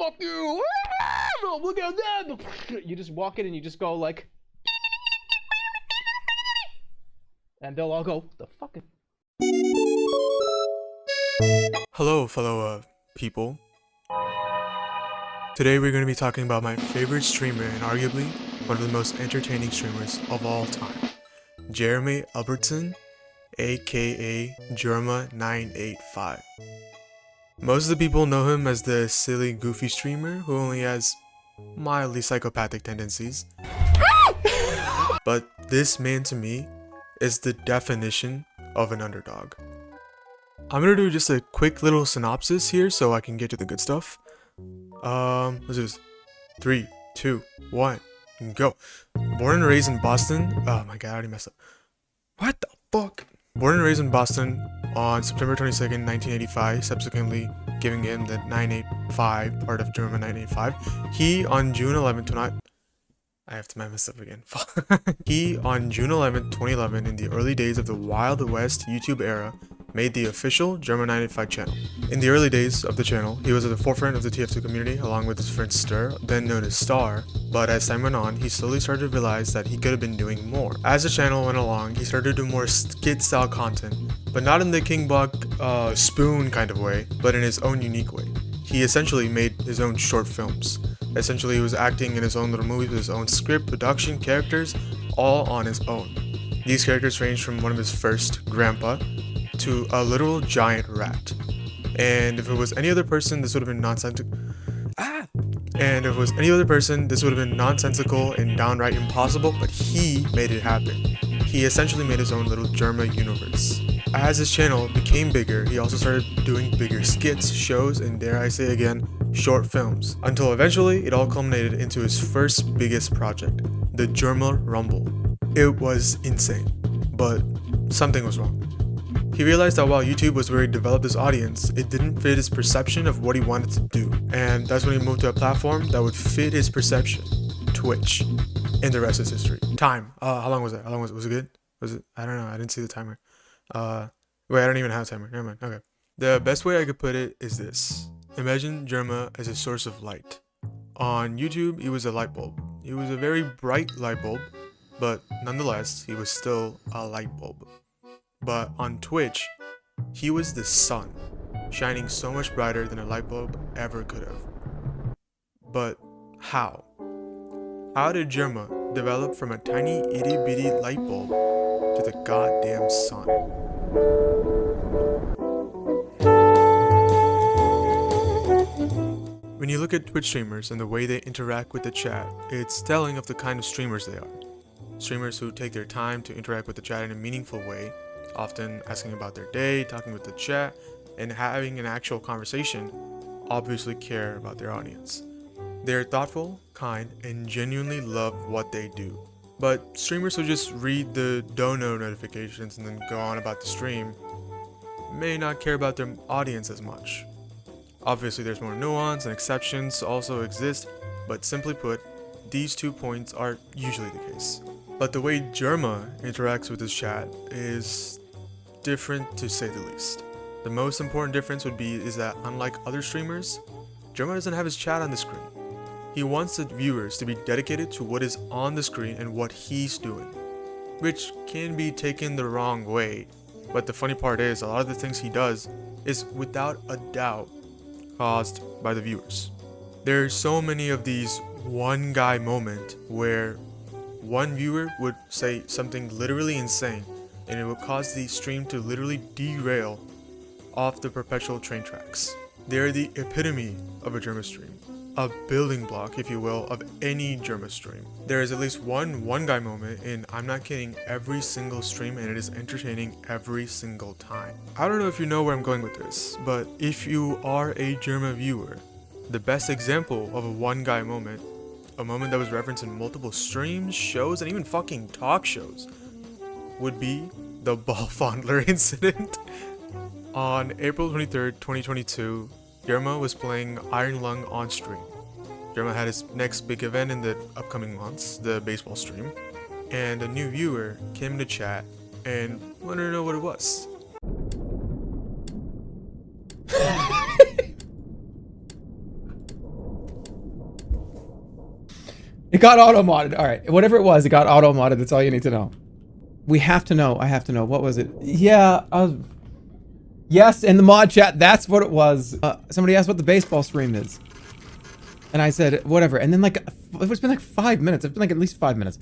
fuck you, look at that. You just walk in and you just go like, and they'll all go, the fuck. Hello, fellow people. Today we're going to be talking about my favorite streamer and arguably one of the most entertaining streamers of all time, Jerma985, aka Jerma985. Most of the people know him as the silly, goofy streamer who only has mildly psychopathic tendencies. But this man to me is the definition of an underdog. I'm gonna do just a quick little synopsis here so I can get to the good stuff. Let's do this. 3, 2, 1, go. Born and raised in Boston. Oh my god, I already messed up. What the fuck? Born and raised in Boston on September 22nd, 1985, subsequently giving him the 985 part of Jerma985. He on June 11th, I have to mess up again. He on June 11th, 2011, in the early days of the Wild West YouTube era, made the official Jerma985 channel. In the early days of the channel, he was at the forefront of the TF2 community along with his friend Stir, then known as Star, but as time went on, he slowly started to realize that he could have been doing more. As the channel went along, he started to do more skit-style content, but not in the King Buck spoon kind of way, but in his own unique way. He essentially made his own short films. Essentially, he was acting in his own little movies with his own script, production, characters, all on his own. These characters ranged from one of his first, Grandpa, to a literal giant rat. And if it was any other person, this would have been nonsensical. And if it was any other person, this would have been nonsensical and downright impossible, but he made it happen. He essentially made his own little Jerma universe. As his channel became bigger, he also started doing bigger skits, shows, and dare I say again, short films. Until eventually, it all culminated into his first biggest project, the Jerma Rumble. It was insane, but something was wrong. He realized that while YouTube was where he developed his audience, it didn't fit his perception of what he wanted to do. And that's when he moved to a platform that would fit his perception, Twitch. And the rest is history. Time. How long was that? Was it good? Was it? I don't know. I didn't see the timer. Wait, I don't even have a timer. Never mind. Okay. The best way I could put it is this. Imagine Jerma as a source of light. On YouTube, he was a light bulb. He was a very bright light bulb, but nonetheless, he was still a light bulb. But on Twitch, he was the sun, shining so much brighter than a light bulb ever could have. But how? How did Jerma develop from a tiny itty bitty light bulb to the goddamn sun? When you look at Twitch streamers and the way they interact with the chat, it's telling of the kind of streamers they are. Streamers who take their time to interact with the chat in a meaningful way, often asking about their day, talking with the chat, and having an actual conversation, obviously care about their audience. They're thoughtful, kind, and genuinely love what they do. But streamers who just read the dono notifications and then go on about the stream may not care about their audience as much. Obviously there's more nuance and exceptions also exist, but simply put, these 2 points are usually the case. But the way Jerma interacts with his chat is different to say the least. The most important difference is that unlike other streamers, Jerma doesn't have his chat on the screen. He wants the viewers to be dedicated to what is on the screen and what he's doing, which can be taken the wrong way, but the funny part is a lot of the things he does is without a doubt caused by the viewers. There are so many of these one guy moment where one viewer would say something literally insane and it would cause the stream to literally derail off the perpetual train tracks. They're the epitome of a Jerma stream. A building block, if you will, of any Jerma stream. There is at least one guy moment, and I'm not kidding, every single stream, and it is entertaining every single time. I don't know if you know where I'm going with this, but if you are a Jerma viewer, the best example of a one guy moment, a moment that was referenced in multiple streams, shows, and even fucking talk shows, would be the ball fondler incident. On April 23rd, 2022, Jerma was playing Iron Lung on stream. Jerma had his next big event in the upcoming months, the baseball stream, and a new viewer came into chat and wanted to know what it was. It got auto-modded. All right, whatever it was, it got auto-modded. That's all you need to know. We have to know. I have to know. What was it? Yeah. Yes, in the mod chat, that's what it was. Somebody asked what the baseball stream is. And I said, whatever. And then, like, it's been like 5 minutes. It's been like at least 5 minutes.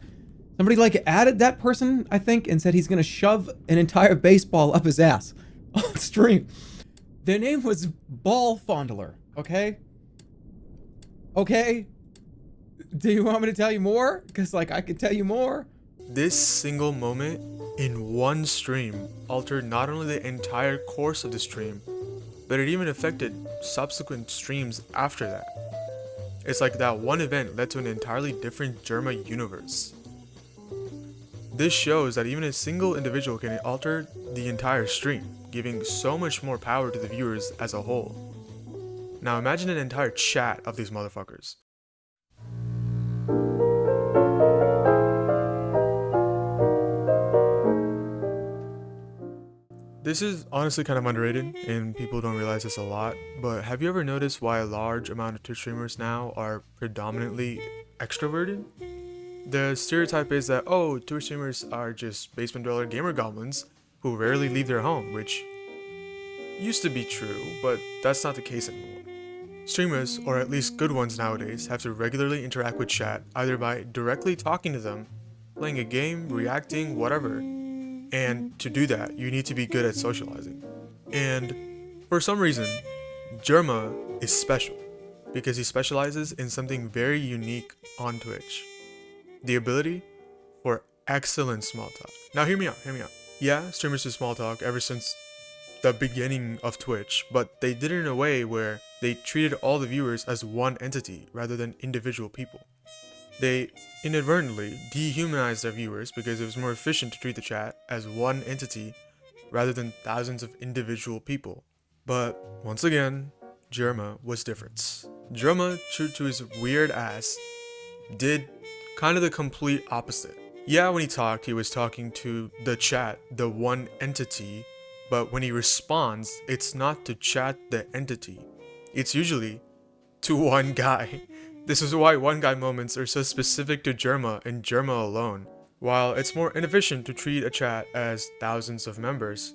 Somebody, like, added that person, I think, and said he's gonna shove an entire baseball up his ass on stream. Their name was Ball Fondler, okay? Okay? Do you want me to tell you more? Because, like, I could tell you more. This single moment in one stream altered not only the entire course of the stream, but it even affected subsequent streams after that. It's like that one event led to an entirely different Jerma universe. This shows that even a single individual can alter the entire stream, giving so much more power to the viewers as a whole. Now imagine an entire chat of these motherfuckers. This is honestly kind of underrated, and people don't realize this a lot, but have you ever noticed why a large amount of Twitch streamers now are predominantly extroverted? The stereotype is that, oh, Twitch streamers are just basement dweller gamer goblins who rarely leave their home, which used to be true, but that's not the case anymore. Streamers, or at least good ones nowadays, have to regularly interact with chat, either by directly talking to them, playing a game, reacting, whatever. And to do that, you need to be good at socializing. And for some reason, Jerma is special, because he specializes in something very unique on Twitch. The ability for excellent small talk. Now hear me out. Yeah, streamers do small talk ever since the beginning of Twitch, but they did it in a way where they treated all the viewers as one entity rather than individual people. They inadvertently dehumanized their viewers because it was more efficient to treat the chat as one entity rather than thousands of individual people. But once again, Jerma was different. Jerma, true to his weird ass, did kind of the complete opposite. Yeah, when he talked, he was talking to the chat, the one entity, but when he responds, it's not to chat the entity. It's usually to one guy. This is why one guy moments are so specific to Jerma and Jerma alone. While it's more inefficient to treat a chat as thousands of members,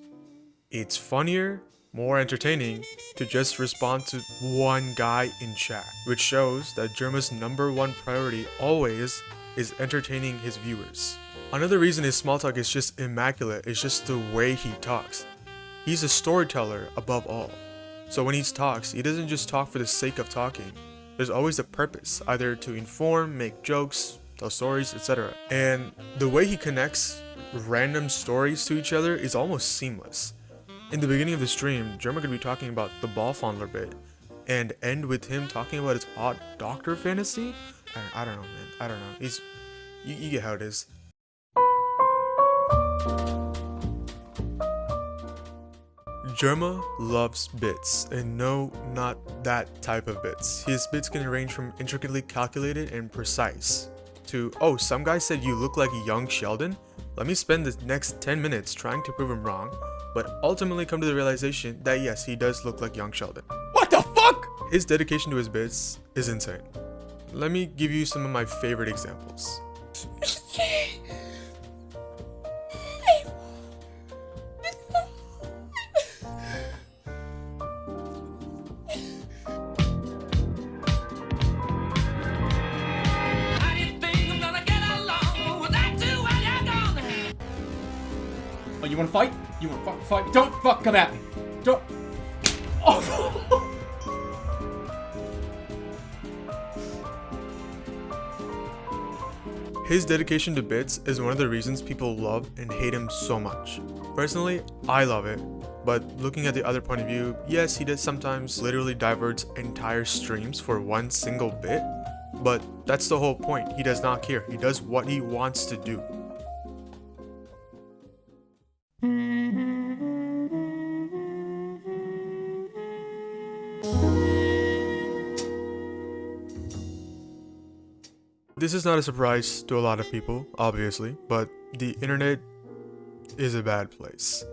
it's funnier, more entertaining to just respond to one guy in chat, which shows that Jerma's #1 priority always is entertaining his viewers. Another reason his small talk is just immaculate is just the way he talks. He's a storyteller above all. So when he talks, he doesn't just talk for the sake of talking. There's always a purpose, either to inform, make jokes, tell stories, etc. And the way he connects random stories to each other is almost seamless. In the beginning of the stream, Jerma could be talking about the ball fondler bit and end with him talking about his odd doctor fantasy. I don't know, man. I don't know. You get how it is. Jerma loves bits, and no, not that type of bits. His bits can range from intricately calculated and precise to, oh, some guy said you look like young Sheldon? Let me spend the next 10 minutes trying to prove him wrong, but ultimately come to the realization that yes, he does look like young Sheldon. What the fuck? His dedication to his bits is insane. Let me give you some of my favorite examples. Oh, you wanna fight? You wanna fucking fight? Don't fuck come at me. Don't. Oh. His dedication to bits is one of the reasons people love and hate him so much. Personally, I love it, but looking at the other point of view, yes, he does sometimes literally diverts entire streams for one single bit, but that's the whole point. He does not care. He does what he wants to do. This is not a surprise to a lot of people, obviously, but the internet is a bad place.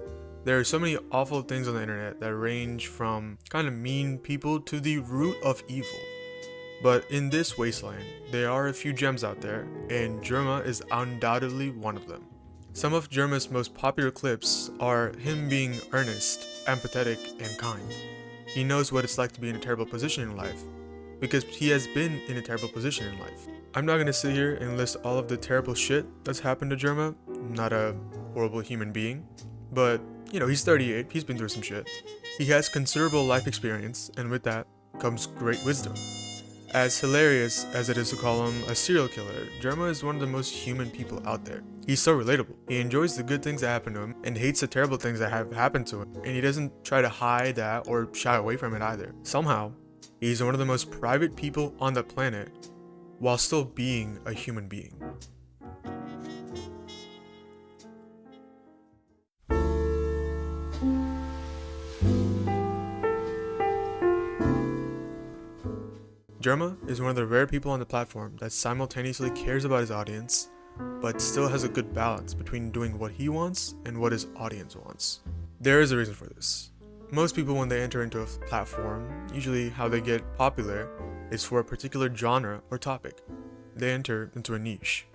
There are so many awful things on the internet that range from kind of mean people to the root of evil. But in this wasteland, there are a few gems out there, and Jerma is undoubtedly one of them. Some of Jerma's most popular clips are him being earnest, empathetic, and kind. He knows what it's like to be in a terrible position in life, because he has been in a terrible position in life. I'm not gonna sit here and list all of the terrible shit that's happened to Jerma. I'm not a horrible human being, but he's 38, he's been through some shit. He has considerable life experience, and with that comes great wisdom. As hilarious as it is to call him a serial killer, Jerma is one of the most human people out there. He's so relatable. He enjoys the good things that happen to him and hates the terrible things that have happened to him, and he doesn't try to hide that or shy away from it either. Somehow, he's one of the most private people on the planet while still being a human being. Jerma is one of the rare people on the platform that simultaneously cares about his audience, but still has a good balance between doing what he wants and what his audience wants. There is a reason for this. Most people, when they enter into a platform, usually how they get popular is for a particular genre or topic. They enter into a niche.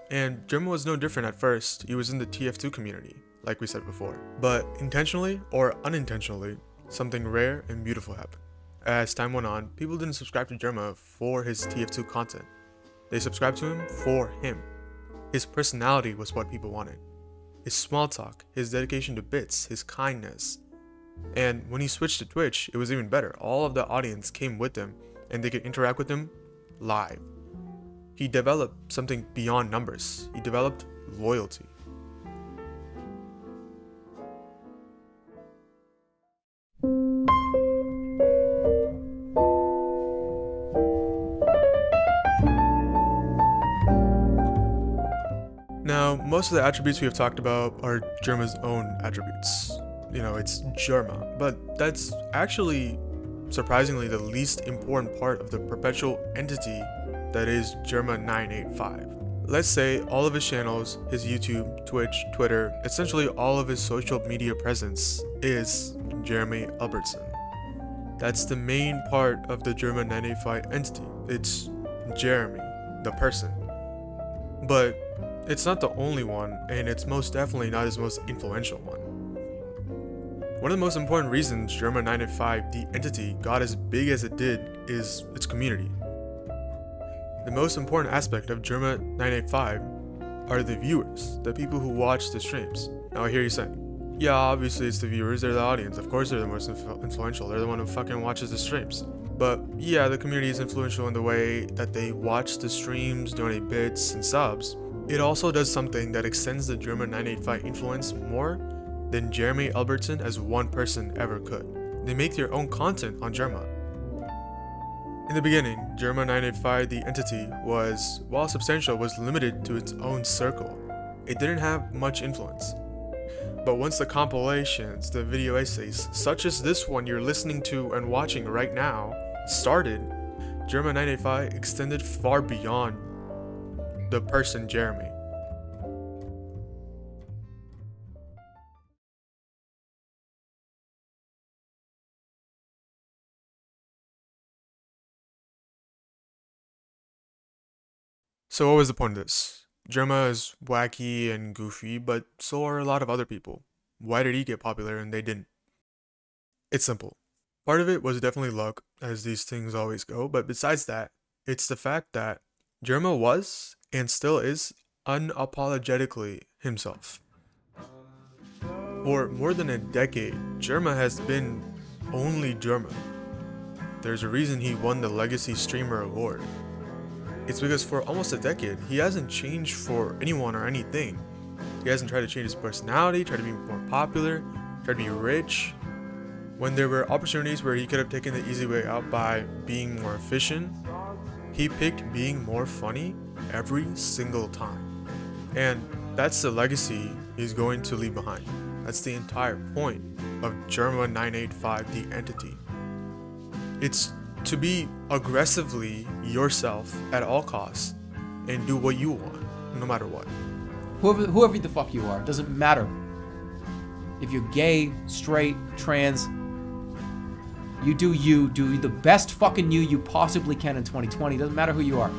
And Jerma was no different at first. He was in the TF2 community, like we said before. But intentionally or unintentionally, something rare and beautiful happened. As time went on, people didn't subscribe to Jerma for his TF2 content. They subscribed to him for him. His personality was what people wanted. His small talk, his dedication to bits, his kindness. And when he switched to Twitch, it was even better. All of the audience came with him and they could interact with him live. He developed something beyond numbers. He developed loyalty. Now, most of the attributes we have talked about are Jerma's own attributes. It's Jerma, but that's actually surprisingly the least important part of the perpetual entity that is Jerma985. Let's say all of his channels, his YouTube, Twitch, Twitter, essentially all of his social media presence is Jeremy Albertson. That's the main part of the Jerma985 entity. It's Jeremy, the person. But it's not the only one, and it's most definitely not his most influential one. One of the most important reasons Jerma985, the entity, got as big as it did is its community. The most important aspect of Jerma985 are the viewers, the people who watch the streams. Now I hear you saying, yeah, obviously it's the viewers, they're the audience, of course they're the most influential, they're the one who fucking watches the streams. But yeah, the community is influential in the way that they watch the streams, donate bits and subs. It also does something that extends the Jerma985 influence more than Jeremy Albertson as one person ever could. They make their own content on Jerma. In the beginning, Jerma985, the entity, while substantial, was limited to its own circle. It didn't have much influence. But once the compilations, the video essays, such as this one you're listening to and watching right now, started, Jerma985 extended far beyond the person Jeremy. So what was the point of this? Jerma is wacky and goofy, but so are a lot of other people. Why did he get popular and they didn't? It's simple. Part of it was definitely luck, as these things always go, but besides that, it's the fact that Jerma was, and still is, unapologetically himself. For more than a decade, Jerma has been only Jerma. There's a reason he won the Legacy Streamer Award. It's because for almost a decade, he hasn't changed for anyone or anything. He hasn't tried to change his personality, tried to be more popular, tried to be rich. When there were opportunities where he could have taken the easy way out by being more efficient, he picked being more funny every single time. And that's the legacy he's going to leave behind. That's the entire point of Jerma985, the entity. It's to be aggressively yourself at all costs and do what you want, no matter what. Whoever the fuck you are, doesn't matter. If you're gay, straight, trans, You do the best fucking you possibly can in 2020. Doesn't matter who you are.